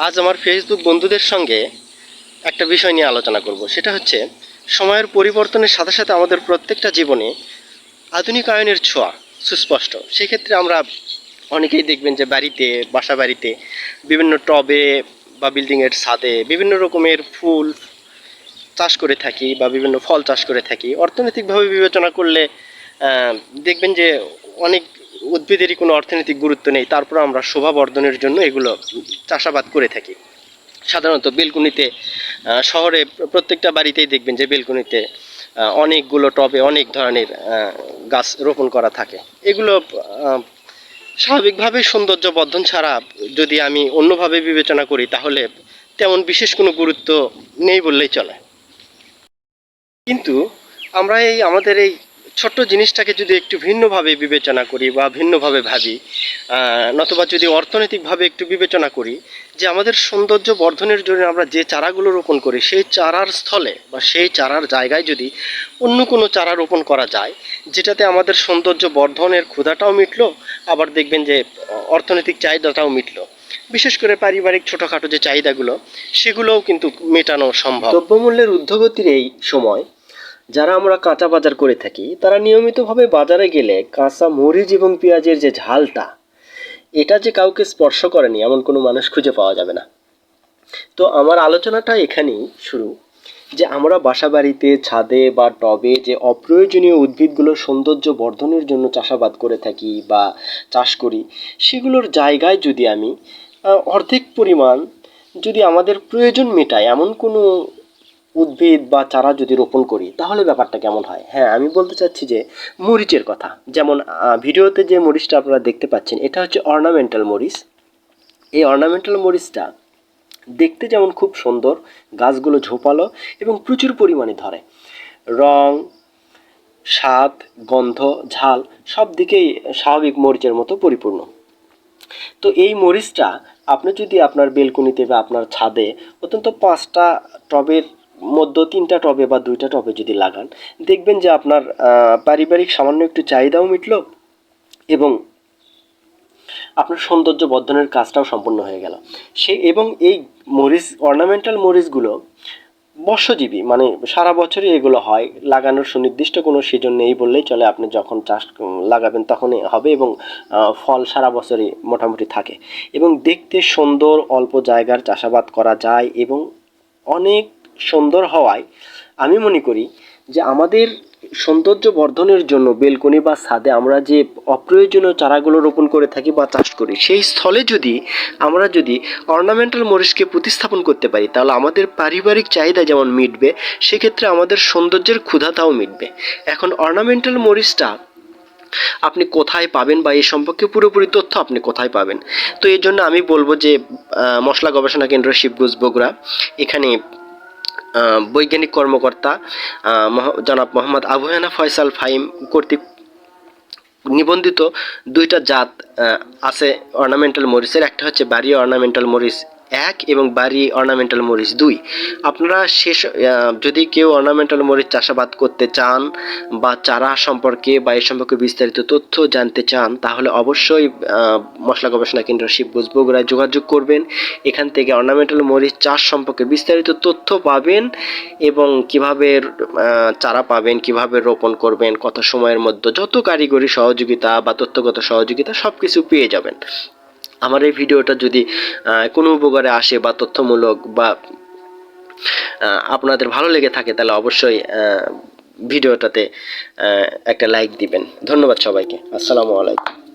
আজ আমার ফেসবুক বন্ধুদের সঙ্গে একটা বিষয় নিয়ে আলোচনা করব। সেটা হচ্ছে সময়ের পরিবর্তনের সাথে সাথে আমাদের প্রত্যেকটা জীবনে আধুনিকায়নের ছোঁয়া সুস্পষ্ট। সেক্ষেত্রে আমরা অনেকেই দেখবেন যে বাসা বাড়িতে বিভিন্ন টবে বা বিল্ডিংয়ের ছাদে বিভিন্ন রকমের ফুল চাষ করে থাকি বা বিভিন্ন ফল চাষ করে থাকি। অর্থনৈতিকভাবে বিবেচনা করলে দেখবেন যে অনেক উদ্ভিদেরই কোনো অর্থনৈতিক গুরুত্ব নেই, তারপর আমরা শোভা বর্ধনের জন্য এগুলো চাষাবাদ করে থাকি। সাধারণত বেলকুনিতে শহরে প্রত্যেকটা বাড়িতেই দেখবেন যে বেলকুনিতে অনেকগুলো টবে অনেক ধরনের গাছ রোপণ করা থাকে। এগুলো স্বাভাবিকভাবে সৌন্দর্য বর্ধন ছাড়া যদি আমি অন্যভাবে বিবেচনা করি তাহলে তেমন বিশেষ কোনো গুরুত্ব নেই বললেই চলে। কিন্তু আমরা আমাদের এই ছোট্ট জিনিসটাকে যদি একটু ভিন্নভাবে বিবেচনা করি বা ভিন্নভাবে ভাবি, নতুবা যদি অর্থনৈতিকভাবে একটু বিবেচনা করি, যে আমাদের সৌন্দর্য বর্ধনের জন্য আমরা যে চারাগুলো রোপণ করি সেই চারার স্থলে বা সেই চারার জায়গায় যদি অন্য কোনো চারা রোপণ করা যায়, যেটাতে আমাদের সৌন্দর্য বর্ধনের ক্ষুধাটাও মিটলো, আবার দেখবেন যে অর্থনৈতিক চাহিদাটাও মিটলো। বিশেষ করে পারিবারিক ছোটোখাটো যে চাহিদাগুলো সেগুলোও কিন্তু মেটানো সম্ভব। দ্রব্যমূল্যের ঊর্ধ্বগতির এই সময় যারা আমরা কাঁচা বাজার করে থাকি তারা নিয়মিতভাবে বাজারে গেলে কাঁচা মরিচ এবং পেঁয়াজের যে ঝালটা, এটা যে কাউকে স্পর্শ করেনি এমন কোনো মানুষ খুঁজে পাওয়া যাবে না। তো আমার আলোচনাটা এখানেই শুরু, যে আমরা বাসা বাড়িতে ছাদে বা টবে যে অপ্রয়োজনীয় উদ্ভিদগুলো সৌন্দর্য বর্ধনের জন্য চাষাবাদ করে থাকি বা চাষ করি, সেগুলোর জায়গায় যদি আমি অর্ধেক পরিমাণ যদি আমাদের প্রয়োজন মেটায় এমন কোনো উদ্ভিদ বা চারা যদি রোপণ করি তাহলে ব্যাপারটা কেমন হয়। হ্যাঁ, আমি বলতে চাচ্ছি যে মরিচের কথা। যেমন ভিডিওতে যে মরিচটা আপনারা দেখতে পাচ্ছেন এটা হচ্ছে অর্নামেন্টাল মরিচ। এই অর্নামেন্টাল মরিচটা দেখতে যেমন খুব সুন্দর, গাছগুলো ঝোপালো এবং প্রচুর পরিমাণে ধরে। রং, স্বাদ, গন্ধ, ঝাল সব দিকেই স্বাভাবিক মরিচের মতো পরিপূর্ণ। তো এই মরিচটা আপনি যদি আপনার বেলকনিতে বা আপনার ছাদে অন্তত 5টা টবের মধ্যে 3টা টবে বা 2টা টবে যদি লাগান, দেখবেন যে আপনার পারিবারিক সামান্য একটু চাহিদাও মিটলো এবং আপনার সৌন্দর্য বর্ধনের কাজটাও সম্পূর্ণ হয়ে গেল। এবং এই মরিচ, অর্নামেন্টাল মরিচগুলো বর্ষজীবী, মানে সারা বছরই এগুলো হয়, লাগানোর সুনির্দিষ্ট কোনো সিজন নেই বললেই চলে। আপনি যখন চাষ লাগাবেন তখনই হবে এবং ফল সারা বছরই মোটামুটি থাকে এবং দেখতে সুন্দর, অল্প জায়গার চাষাবাদ করা যায় এবং অনেক সুন্দর হওয়ায় আমি মনে করি যে আমাদের সৌন্দর্য বর্ধনের জন্য বেলকনি বা ছাদে আমরা যে অপ্রয়োজনীয় চারাগুলো রোপণ করে থাকি বা চাষ করি, সেই স্থলে যদি আমরা অর্নামেন্টাল মরিচকে প্রতিস্থাপন করতে পারি তাহলে আমাদের পারিবারিক চাহিদা যেমন মিটবে, সেক্ষেত্রে আমাদের সৌন্দর্যের ক্ষুধাটাও মিটবে। এখন অর্নামেন্টাল মরিচটা আপনি কোথায় পাবেন বা এই সম্পর্কে পুরোপুরি তথ্য আপনি কোথায় পাবেন, তো এই জন্য আমি বলবো যে মশলা গবেষণা কেন্দ্র শিবগঞ্জ বগুড়া, এখানে বৈজ্ঞানিক কর্মকর্তা জনাব মোহাম্মদ আবু হেনা ফয়সাল ফাহিম কর্তৃক নিবন্ধিত 2টা জাত আছে অর্নামেন্টাল মরিচের। একটা হচ্ছে বাড়ি অর্নামেন্টাল মরিচ 1 এবং বাড়ি অর্নামেন্টাল মরিচ 2। আপনারা যদি কেউ অর্নামেন্টাল মরিচ চাষাবাদ করতে চান বা চারা সম্পর্কে বা এই সম্পর্কে বিস্তারিত তথ্য জানতে চান তাহলে অবশ্যই মশলা গবেষণা কেন্দ্র শিবগঞ্জ বগুড়ায় যোগাযোগ করবেন। এখান থেকে অর্নামেন্টাল মরিচ চাষ সম্পর্কে বিস্তারিত তথ্য পাবেন এবং কিভাবে চারা পাবেন, কিভাবে রোপণ করবেন, কত সময়ের মধ্যে, যত কারিগরি সহযোগিতা বা তথ্যগত সহযোগিতা সব কিছু পেয়ে যাবেন। আমার এই ভিডিওটা যদি কোনো উপকারে আসে বা তথ্যমূলক বা আপনাদের ভালো লেগে থাকে তাহলে অবশ্যই ভিডিওটাতে একটা লাইক দিবেন। ধন্যবাদ সবাইকে। আসসালামু আলাইকুম।